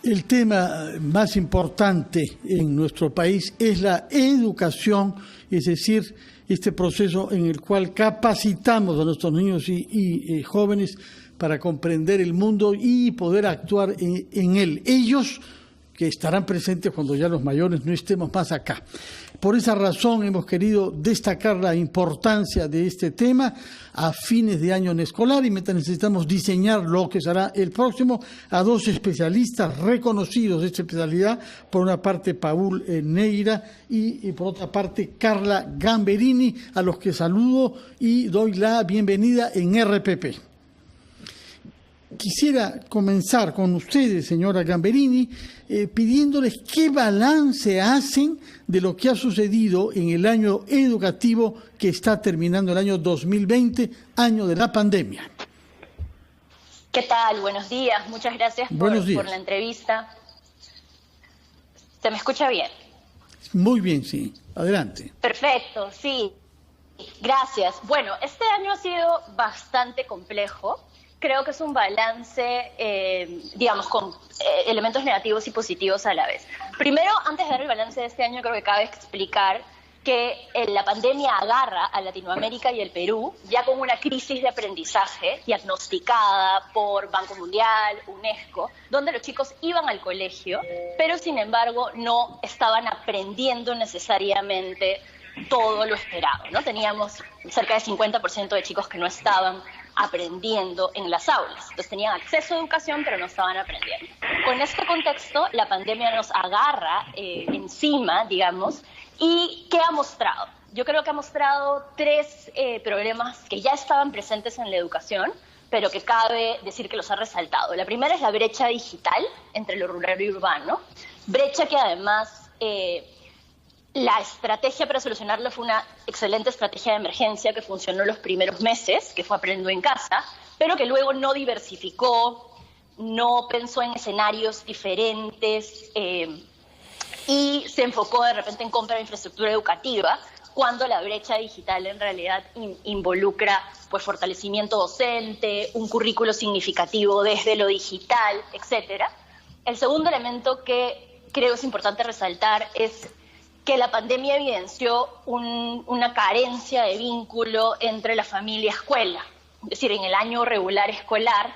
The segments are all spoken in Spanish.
El tema más importante en nuestro país es la educación, es decir, este proceso en el cual capacitamos a nuestros niños y jóvenes para comprender el mundo y poder actuar en él. Ellos que estarán presentes cuando ya los mayores no estemos más acá. Por esa razón hemos querido destacar la importancia de este tema a fines de año escolar y mientras necesitamos diseñar lo que será el próximo a dos especialistas reconocidos de esta especialidad, por una parte Paul Neira y por otra parte Carla Gamberini, a los que saludo y doy la bienvenida en RPP. Quisiera comenzar con ustedes, señora Gamberini, pidiéndoles qué balance hacen de lo que ha sucedido en el año educativo que está terminando el año 2020, año de la pandemia. ¿Qué tal? Buenos días. Muchas gracias por la entrevista. ¿Se me escucha bien? Muy bien, sí. Adelante. Perfecto, sí. Gracias. Bueno, este año ha sido bastante complejo. Creo que es un balance, digamos, con elementos negativos y positivos a la vez. Primero, antes de dar el balance de este año, creo que cabe explicar que la pandemia agarra a Latinoamérica y el Perú ya con una crisis de aprendizaje diagnosticada por Banco Mundial, UNESCO, donde los chicos iban al colegio, pero sin embargo no estaban aprendiendo necesariamente todo lo esperado, ¿no? Teníamos cerca de 50% de chicos que no estaban aprendiendo en las aulas. Entonces tenían acceso a educación, pero no estaban aprendiendo. Con este contexto, la pandemia nos agarra encima, digamos, y ¿qué ha mostrado? Yo creo que ha mostrado tres problemas que ya estaban presentes en la educación, pero que cabe decir que los ha resaltado. La primera es la brecha digital entre lo rural y urbano, brecha que además la estrategia para solucionarlo fue una excelente estrategia de emergencia que funcionó los primeros meses, que fue Aprendo en Casa, pero que luego no diversificó, no pensó en escenarios diferentes y se enfocó de repente en compra de infraestructura educativa, cuando la brecha digital en realidad involucra pues fortalecimiento docente, un currículo significativo desde lo digital, etcétera. El segundo elemento que creo es importante resaltar es que la pandemia evidenció una carencia de vínculo entre la familia y escuela. Es decir, en el año regular escolar,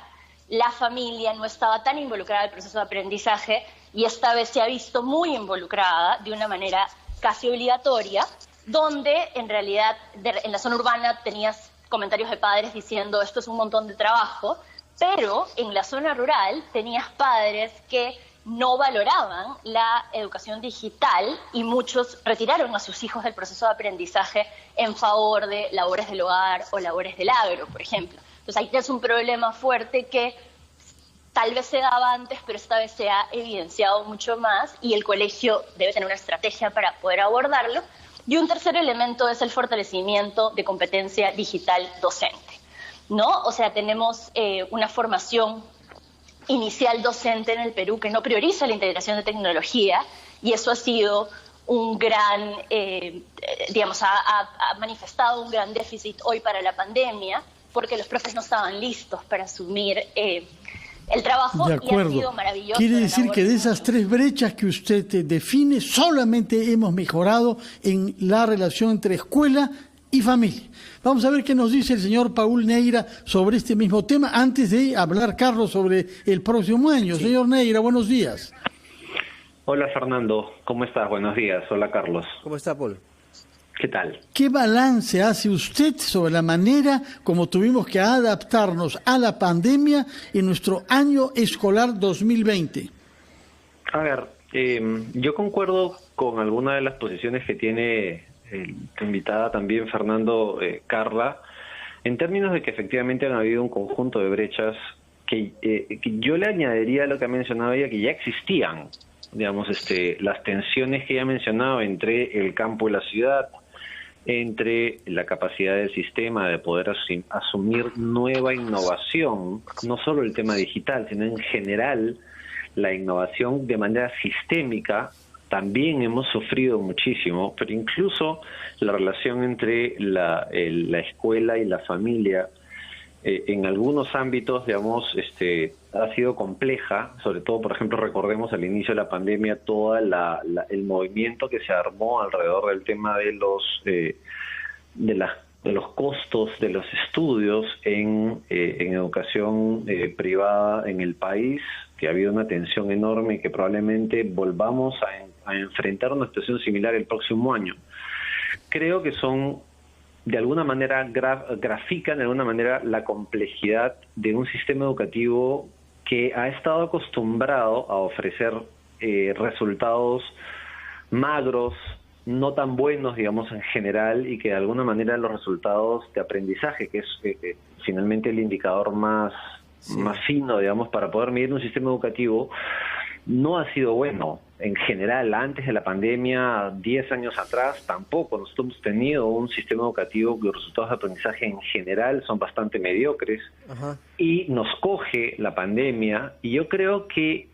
la familia no estaba tan involucrada en el proceso de aprendizaje y esta vez se ha visto muy involucrada de una manera casi obligatoria, donde en realidad en la zona urbana tenías comentarios de padres diciendo esto es un montón de trabajo, pero en la zona rural tenías padres que no valoraban la educación digital y muchos retiraron a sus hijos del proceso de aprendizaje en favor de labores del hogar o labores del agro, por ejemplo. Entonces ahí tienes un problema fuerte que tal vez se daba antes, pero esta vez se ha evidenciado mucho más y el colegio debe tener una estrategia para poder abordarlo. Y un tercer elemento es el fortalecimiento de competencia digital docente, ¿no? O sea, tenemos una formación inicial docente en el Perú que no prioriza la integración de tecnología y eso ha sido un gran, digamos, ha manifestado un gran déficit hoy para la pandemia porque los profes no estaban listos para asumir el trabajo. De acuerdo. Y ha sido maravilloso. Quiere decir que de esas tres brechas que usted define, solamente hemos mejorado en la relación entre escuela y familia. Vamos a ver qué nos dice el señor Paul Neira sobre este mismo tema, antes de hablar, Carlos, sobre el próximo año. Sí. Señor Neira, buenos días. Hola, Fernando. ¿Cómo estás? Buenos días. Hola, Carlos. ¿Cómo está, Paul? ¿Qué tal? ¿Qué balance hace usted sobre la manera como tuvimos que adaptarnos a la pandemia en nuestro año escolar 2020? A ver, yo concuerdo con alguna de las posiciones que tiene tu invitada también, Fernando, Carla, en términos de que efectivamente han habido un conjunto de brechas que yo le añadiría a lo que ha mencionado ella, que ya existían, digamos, las tensiones que ella ha mencionado entre el campo y la ciudad, entre la capacidad del sistema de poder asumir nueva innovación, no solo el tema digital, sino en general la innovación de manera sistémica. También hemos sufrido muchísimo, pero incluso la relación entre la escuela y la familia en algunos ámbitos, digamos, ha sido compleja, sobre todo, por ejemplo, recordemos al inicio de la pandemia todo el movimiento que se armó alrededor del tema de los costos de los estudios en educación privada en el país, que ha habido una tensión enorme y que probablemente volvamos a enfrentar una situación similar el próximo año. Creo que son, de alguna manera, grafican de alguna manera la complejidad de un sistema educativo que ha estado acostumbrado a ofrecer resultados magros, no tan buenos, digamos, en general, y que de alguna manera los resultados de aprendizaje, que es finalmente el indicador más fino, digamos, para poder medir un sistema educativo, no ha sido bueno. En general, antes de la pandemia, 10 años atrás, tampoco. Nosotros hemos tenido un sistema educativo cuyos resultados de aprendizaje en general son bastante mediocres. Ajá. Y nos coge la pandemia, y yo creo que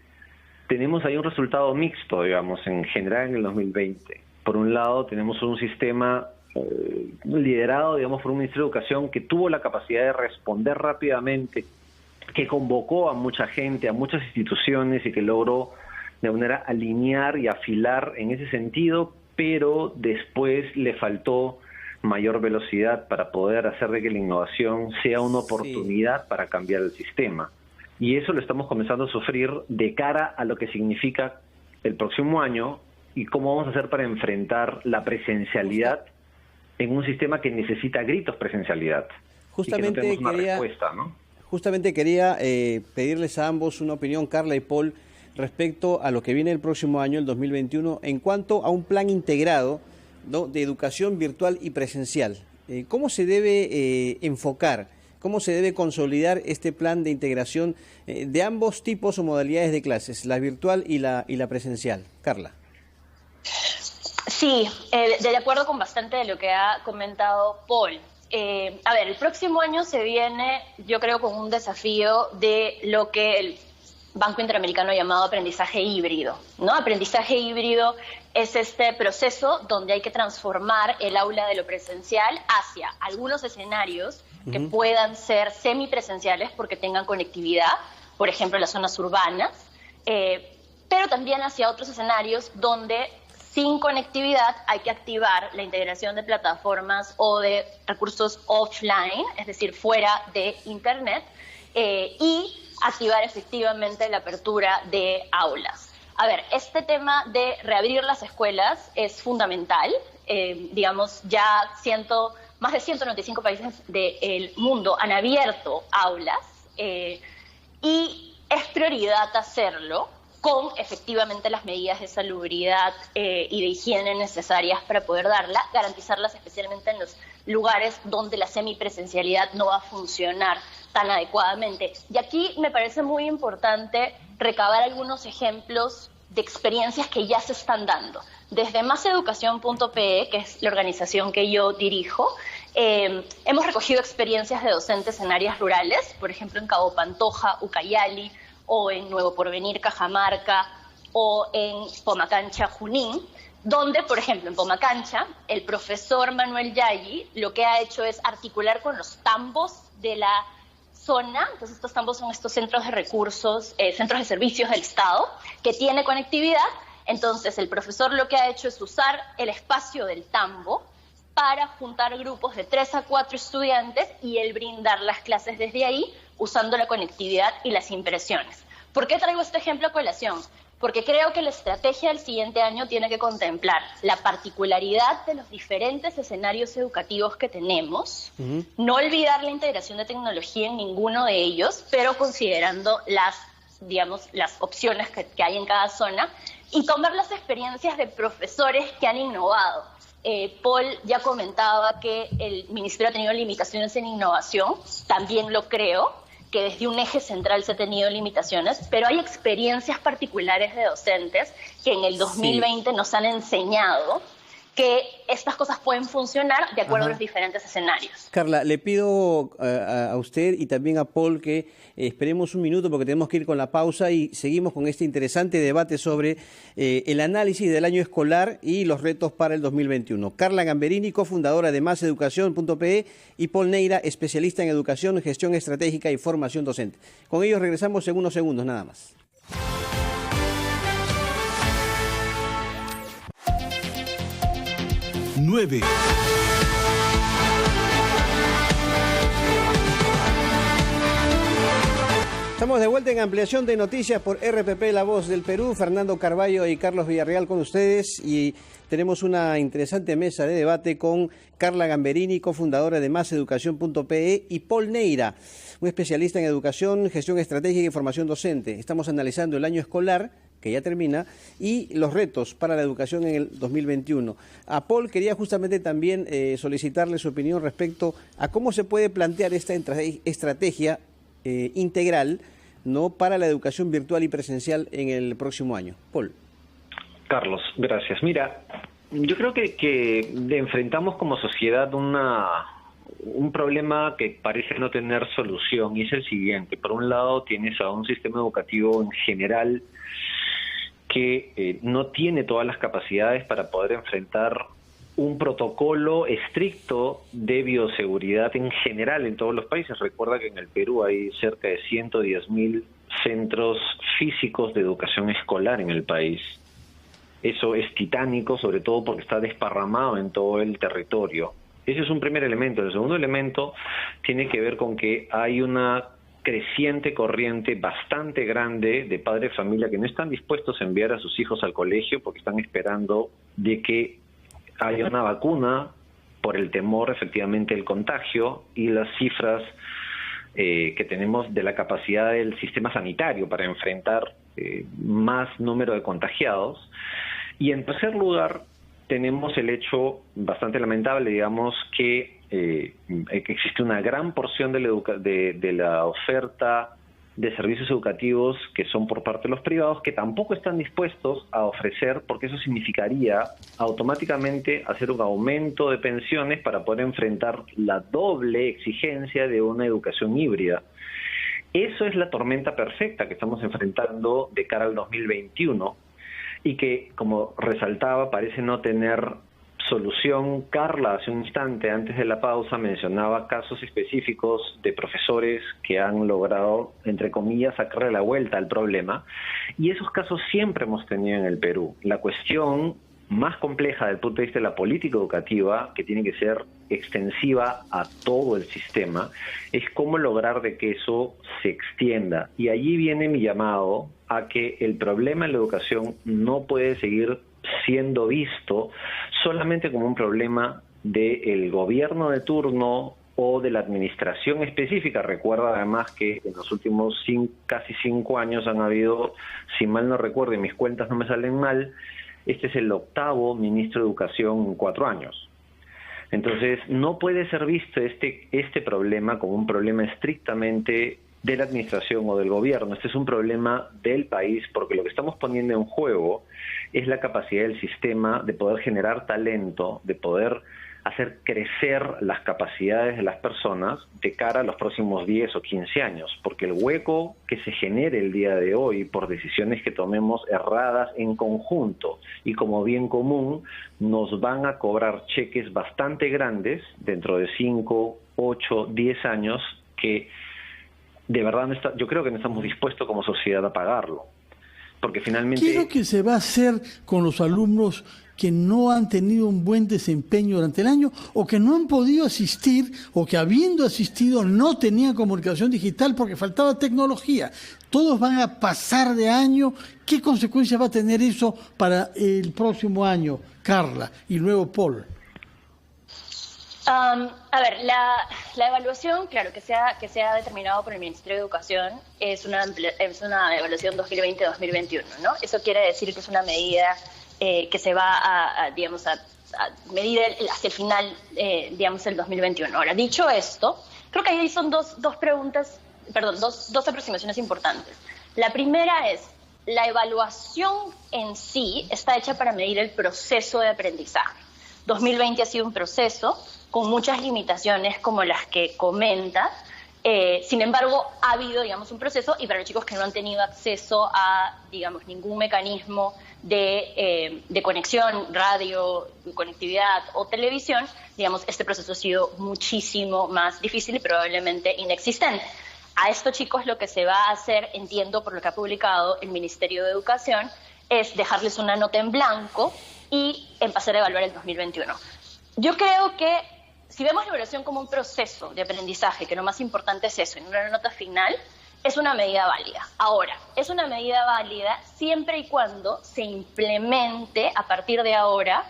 tenemos ahí un resultado mixto, digamos, en general en el 2020. Por un lado, tenemos un sistema liderado, digamos, por un Ministerio de Educación que tuvo la capacidad de responder rápidamente, que convocó a mucha gente, a muchas instituciones, y que logró de manera alinear y afilar en ese sentido, pero después le faltó mayor velocidad para poder hacer de que la innovación sea una oportunidad para cambiar el sistema. Y eso lo estamos comenzando a sufrir de cara a lo que significa el próximo año y cómo vamos a hacer para enfrentar la presencialidad en un sistema que necesita gritos presencialidad. Justamente y que no tenemos una respuesta, ¿no? Justamente quería pedirles a ambos una opinión, Carla y Paul, respecto a lo que viene el próximo año, el 2021, en cuanto a un plan integrado, ¿no?, de educación virtual y presencial. ¿Cómo se debe enfocar, cómo se debe consolidar este plan de integración de ambos tipos o modalidades de clases, la virtual y la presencial? Carla. Sí, de acuerdo con bastante de lo que ha comentado Paul. A ver, el próximo año se viene, yo creo, con un desafío de lo que el Banco Interamericano ha llamado aprendizaje híbrido, ¿no? Aprendizaje híbrido es este proceso donde hay que transformar el aula de lo presencial hacia algunos escenarios que puedan ser semipresenciales porque tengan conectividad, por ejemplo, en las zonas urbanas, pero también hacia otros escenarios donde sin conectividad hay que activar la integración de plataformas o de recursos offline, es decir, fuera de Internet, y activar efectivamente la apertura de aulas. A ver, este tema de reabrir las escuelas es fundamental. Digamos, ya más de 195 países del mundo han abierto aulas y es prioridad hacerlo con efectivamente las medidas de salubridad y de higiene necesarias para poder garantizarlas especialmente en los lugares donde la semipresencialidad no va a funcionar tan adecuadamente. Y aquí me parece muy importante recabar algunos ejemplos de experiencias que ya se están dando. Desde maseducación.pe, que es la organización que yo dirijo, hemos recogido experiencias de docentes en áreas rurales, por ejemplo en Cabo Pantoja, Ucayali, o en Nuevo Porvenir, Cajamarca, o en Pomacancha, Junín, donde, por ejemplo, en Pomacancha, el profesor Manuel Yagui lo que ha hecho es articular con los tambos de la zona. Entonces, estos tambos son estos centros de recursos, centros de servicios del Estado, que tiene conectividad. Entonces, el profesor lo que ha hecho es usar el espacio del tambo para juntar grupos de 3 a 4 estudiantes y él brindar las clases desde ahí, usando la conectividad y las impresiones. ¿Por qué traigo este ejemplo a colación? Porque creo que la estrategia del siguiente año tiene que contemplar la particularidad de los diferentes escenarios educativos que tenemos, no olvidar la integración de tecnología en ninguno de ellos, pero considerando las opciones que hay en cada zona, y tomar las experiencias de profesores que han innovado. Paul ya comentaba que el Ministerio ha tenido limitaciones en innovación, también lo creo, que desde un eje central se ha tenido limitaciones, pero hay experiencias particulares de docentes que en el 2020 nos han enseñado que estas cosas pueden funcionar de acuerdo a los diferentes escenarios. Carla, le pido a usted y también a Paul que esperemos un minuto porque tenemos que ir con la pausa y seguimos con este interesante debate sobre el análisis del año escolar y los retos para el 2021. Carla Gamberini, cofundadora de MásEducación.pe, y Paul Neira, especialista en educación, gestión estratégica y formación docente. Con ellos regresamos en unos segundos nada más. Estamos de vuelta en Ampliación de Noticias por RPP La Voz del Perú. Fernando Carballo y Carlos Villarreal con ustedes, y tenemos una interesante mesa de debate con Carla Gamberini, cofundadora de MásEducación.pe, y Paul Neira, un especialista en educación, gestión estratégica y formación docente. Estamos analizando el año escolar que ya termina y los retos para la educación en el 2021. A Paul quería justamente también solicitarle su opinión respecto a cómo se puede plantear esta estrategia integral, ¿no?, para la educación virtual y presencial en el próximo año. Paul. Carlos, gracias. Mira, yo creo que enfrentamos como sociedad un problema que parece no tener solución, y es el siguiente. Por un lado, tienes a un sistema educativo en general que no tiene todas las capacidades para poder enfrentar un protocolo estricto de bioseguridad en general en todos los países. Recuerda que en el Perú hay cerca de 110.000 centros físicos de educación escolar en el país. Eso es titánico, sobre todo porque está desparramado en todo el territorio. Ese es un primer elemento. El segundo elemento tiene que ver con que hay una creciente corriente bastante grande de padres de familia que no están dispuestos a enviar a sus hijos al colegio porque están esperando de que haya una vacuna por el temor efectivamente del contagio y las cifras que tenemos de la capacidad del sistema sanitario para enfrentar más número de contagiados. Y en tercer lugar, tenemos el hecho bastante lamentable, digamos, que existe una gran porción de la oferta de servicios educativos que son por parte de los privados que tampoco están dispuestos a ofrecer, porque eso significaría automáticamente hacer un aumento de pensiones para poder enfrentar la doble exigencia de una educación híbrida. Eso es la tormenta perfecta que estamos enfrentando de cara al 2021 y que, como resaltaba, parece no tener solución. Carla, hace un instante, antes de la pausa, mencionaba casos específicos de profesores que han logrado, entre comillas, sacarle la vuelta al problema, y esos casos siempre hemos tenido en el Perú. La cuestión más compleja desde el punto de vista de la política educativa, que tiene que ser extensiva a todo el sistema, es cómo lograr de que eso se extienda. Y allí viene mi llamado a que el problema en la educación no puede seguir siendo visto solamente como un problema del gobierno de turno o de la administración específica. Recuerda además que en los últimos casi 5 años han habido, si mal no recuerdo y mis cuentas no me salen mal, este es el 8º ministro de Educación en 4 años. Entonces, no puede ser visto este problema como un problema estrictamente de la administración o del gobierno. Este es un problema del país, porque lo que estamos poniendo en juego es la capacidad del sistema de poder generar talento, de poder hacer crecer las capacidades de las personas de cara a los próximos 10 o 15 años, porque el hueco que se genere el día de hoy por decisiones que tomemos erradas en conjunto y como bien común, nos van a cobrar cheques bastante grandes dentro de 5, 8, 10 años que de verdad yo creo que no estamos dispuestos como sociedad a pagarlo. Porque finalmente... ¿Qué es lo que se va a hacer con los alumnos que no han tenido un buen desempeño durante el año o que no han podido asistir o que habiendo asistido no tenían comunicación digital porque faltaba tecnología? Todos van a pasar de año. ¿Qué consecuencias va a tener eso para el próximo año, Carla? Y luego Paul. A ver, la evaluación, claro, que sea determinado por el Ministerio de Educación, es una evaluación 2020-2021, ¿no? Eso quiere decir que es una medida que se va a medir hacia el final, del 2021. Ahora, dicho esto, creo que ahí son dos aproximaciones importantes. La primera es, la evaluación en sí está hecha para medir el proceso de aprendizaje. 2020 ha sido un proceso con muchas limitaciones como las que comenta. Sin embargo, ha habido, digamos, un proceso, y para los chicos que no han tenido acceso a, digamos, ningún mecanismo de conexión, radio, conectividad o televisión, digamos, este proceso ha sido muchísimo más difícil y probablemente inexistente. A estos chicos lo que se va a hacer, entiendo por lo que ha publicado el Ministerio de Educación, es dejarles una nota en blanco y empezar a evaluar el 2021. Yo creo que si vemos la evaluación como un proceso de aprendizaje, que lo más importante es eso, en una nota final, es una medida válida. Ahora, es una medida válida siempre y cuando se implemente a partir de ahora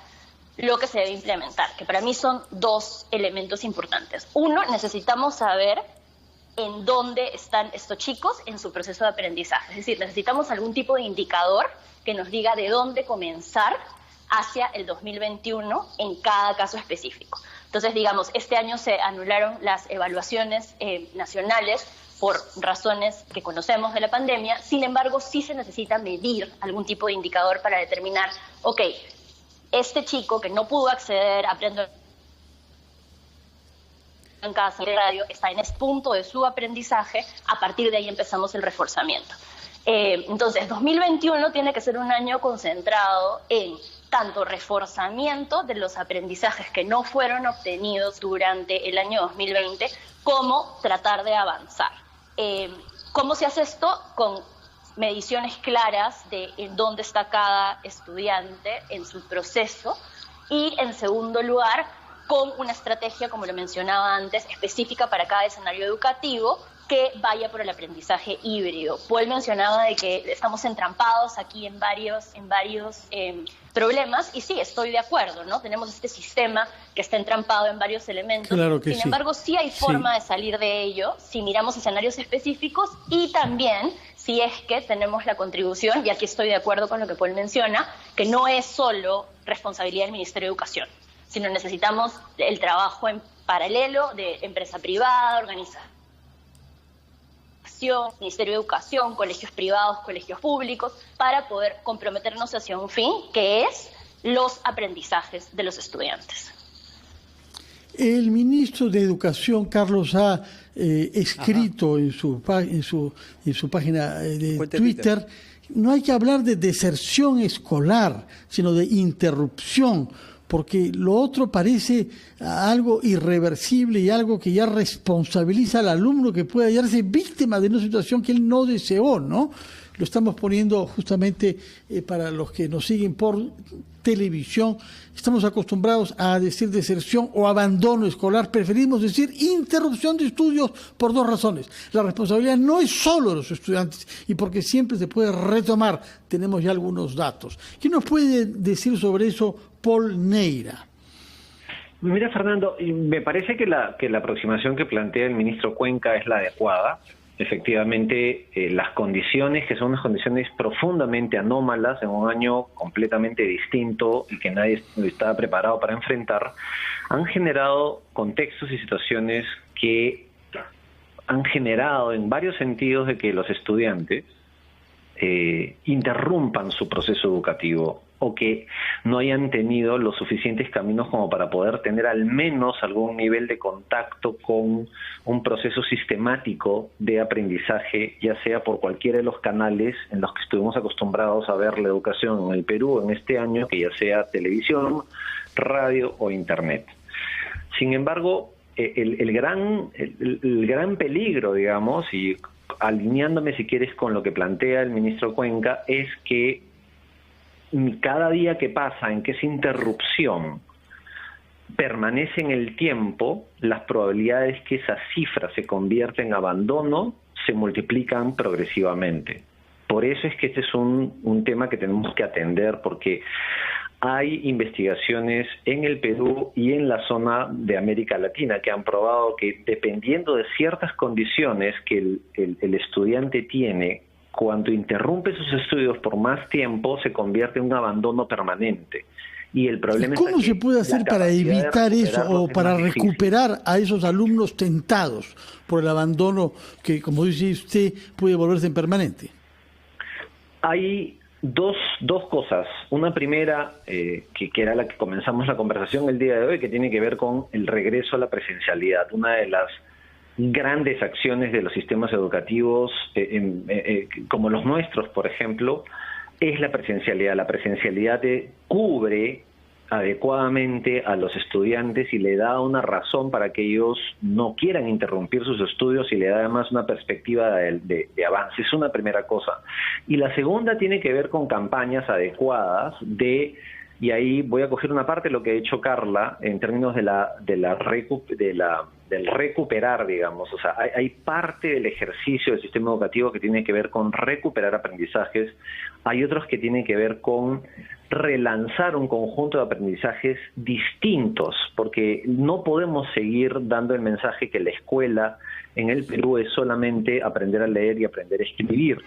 lo que se debe implementar, que para mí son dos elementos importantes. Uno, necesitamos saber en dónde están estos chicos en su proceso de aprendizaje. Es decir, necesitamos algún tipo de indicador que nos diga de dónde comenzar hacia el 2021 en cada caso específico. Entonces, digamos, este año se anularon las evaluaciones nacionales por razones que conocemos de la pandemia. Sin embargo, sí se necesita medir algún tipo de indicador para determinar, ok, este chico que no pudo acceder a aprender en casa de radio está en este punto de su aprendizaje, a partir de ahí empezamos el reforzamiento. Entonces, 2021 tiene que ser un año concentrado en tanto reforzamiento de los aprendizajes que no fueron obtenidos durante el año 2020, como tratar de avanzar. ¿Cómo se hace esto? Con mediciones claras de en dónde está cada estudiante en su proceso, y en segundo lugar, con una estrategia, como lo mencionaba antes, específica para cada escenario educativo, que vaya por el aprendizaje híbrido. Paul mencionaba de que estamos entrampados aquí en varios problemas, y sí, estoy de acuerdo, ¿no? Tenemos este sistema que está entrampado en varios elementos. Claro que Sin embargo, sí hay forma de salir de ello si miramos escenarios específicos, y también si es que tenemos la contribución, y aquí estoy de acuerdo con lo que Paul menciona, que no es solo responsabilidad del Ministerio de Educación, sino necesitamos el trabajo en paralelo de empresa privada, organización, Ministerio de Educación, colegios privados, colegios públicos, para poder comprometernos hacia un fin que es los aprendizajes de los estudiantes. El ministro de Educación, Carlos, ha escrito en su página de Twitter, no hay que hablar de deserción escolar, sino de interrupción, porque lo otro parece algo irreversible y algo que ya responsabiliza al alumno, que puede hallarse víctima de una situación que él no deseó, ¿no? Lo estamos poniendo justamente para los que nos siguen por televisión. Estamos acostumbrados a decir deserción o abandono escolar. Preferimos decir interrupción de estudios por dos razones. La responsabilidad no es solo de los estudiantes, y porque siempre se puede retomar. Tenemos ya algunos datos. ¿Qué nos puede decir sobre eso Paul Neira? Mira, Fernando, me parece que la aproximación que plantea el ministro Cuenca es la adecuada. Efectivamente, las condiciones, que son unas condiciones profundamente anómalas en un año completamente distinto y que nadie estaba preparado para enfrentar, han generado contextos y situaciones que han generado en varios sentidos de que los estudiantes interrumpan su proceso educativo, o que no hayan tenido los suficientes caminos como para poder tener al menos algún nivel de contacto con un proceso sistemático de aprendizaje, ya sea por cualquiera de los canales en los que estuvimos acostumbrados a ver la educación en el Perú en este año, que ya sea televisión, radio o internet. Sin embargo, el gran peligro, digamos, y alineándome si quieres con lo que plantea el ministro Cuenca, es que cada día que pasa en que esa interrupción permanece en el tiempo, las probabilidades que esa cifra se convierta en abandono se multiplican progresivamente. Por eso es que este es un tema que tenemos que atender, porque hay investigaciones en el Perú y en la zona de América Latina que han probado que, dependiendo de ciertas condiciones que el estudiante tiene, cuando interrumpe sus estudios por más tiempo, se convierte en un abandono permanente. Y el problema es ¿cómo se puede hacer para evitar eso, o para recuperar a esos alumnos tentados por el abandono que, como dice usted, puede volverse permanente? Hay Dos cosas. Una primera, que era la que comenzamos la conversación el día de hoy, que tiene que ver con el regreso a la presencialidad. Una de las grandes acciones de los sistemas educativos, como los nuestros, por ejemplo, es la presencialidad. La presencialidad cubre adecuadamente a los estudiantes y le da una razón para que ellos no quieran interrumpir sus estudios y le da además una perspectiva de avance. Es una primera cosa. Y la segunda tiene que ver con campañas adecuadas y ahí voy a coger una parte de lo que ha hecho Carla en términos del recuperar, digamos. O sea, hay parte del ejercicio del sistema educativo que tiene que ver con recuperar aprendizajes, hay otros que tienen que ver con relanzar un conjunto de aprendizajes distintos, porque no podemos seguir dando el mensaje que la escuela en el Perú es solamente aprender a leer y aprender a escribir.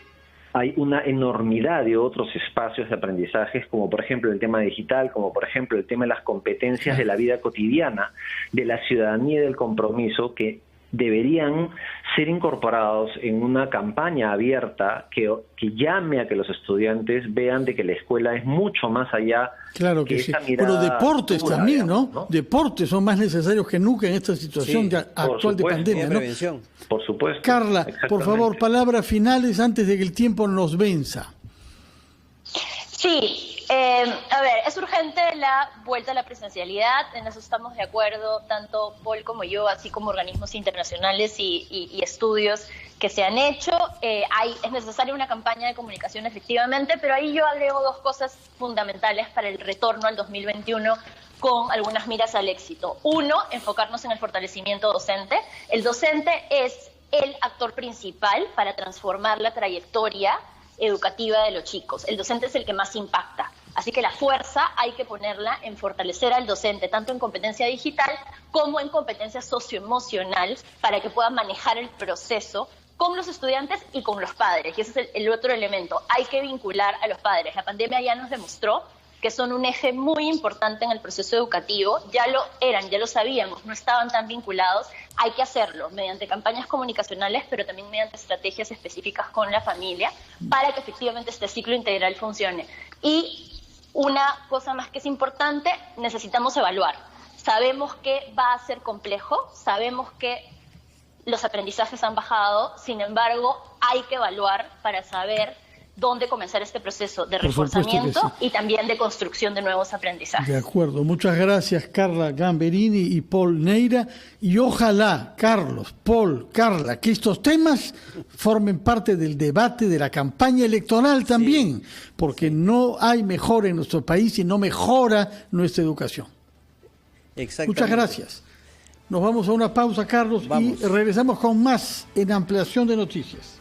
Hay una enormidad de otros espacios de aprendizajes, como por ejemplo el tema digital, como por ejemplo el tema de las competencias de la vida cotidiana, de la ciudadanía y del compromiso, que deberían ser incorporados en una campaña abierta que llame a que los estudiantes vean de que la escuela es mucho más allá. Claro que sí. Pero deportes dura, también, ¿no? Deportes son más necesarios que nunca en esta situación actual de pandemia, ¿no? Por supuesto. Carla, por favor, palabras finales antes de que el tiempo nos venza. Sí, a ver, es urgente la vuelta a la presencialidad, en eso estamos de acuerdo, tanto Paul como yo, así como organismos internacionales y estudios que se han hecho. Es necesaria una campaña de comunicación efectivamente, pero ahí yo agrego dos cosas fundamentales para el retorno al 2021 con algunas miras al éxito. Uno, enfocarnos en el fortalecimiento docente. El docente es el actor principal para transformar la trayectoria educativa de los chicos. El docente es el que más impacta. Así que la fuerza hay que ponerla en fortalecer al docente, tanto en competencia digital como en competencia socioemocional, para que pueda manejar el proceso con los estudiantes y con los padres. Y ese es el otro elemento. Hay que vincular a los padres. La pandemia ya nos demostró que son un eje muy importante en el proceso educativo. Ya lo eran, ya lo sabíamos, no estaban tan vinculados. Hay que hacerlo mediante campañas comunicacionales, pero también mediante estrategias específicas con la familia para que efectivamente este ciclo integral funcione. Y una cosa más que es importante, necesitamos evaluar. Sabemos que va a ser complejo, sabemos que los aprendizajes han bajado, sin embargo, hay que evaluar para saber dónde comenzar este proceso de reforzamiento y también de construcción de nuevos aprendizajes. De acuerdo. Muchas gracias, Carla Gamberini y Paul Neira. Y ojalá, Carlos, Paul, Carla, que estos temas formen parte del debate de la campaña electoral también, porque no hay mejora en nuestro país si no mejora nuestra educación. Muchas gracias. Nos vamos a una pausa, Carlos, y regresamos con más en Ampliación de Noticias.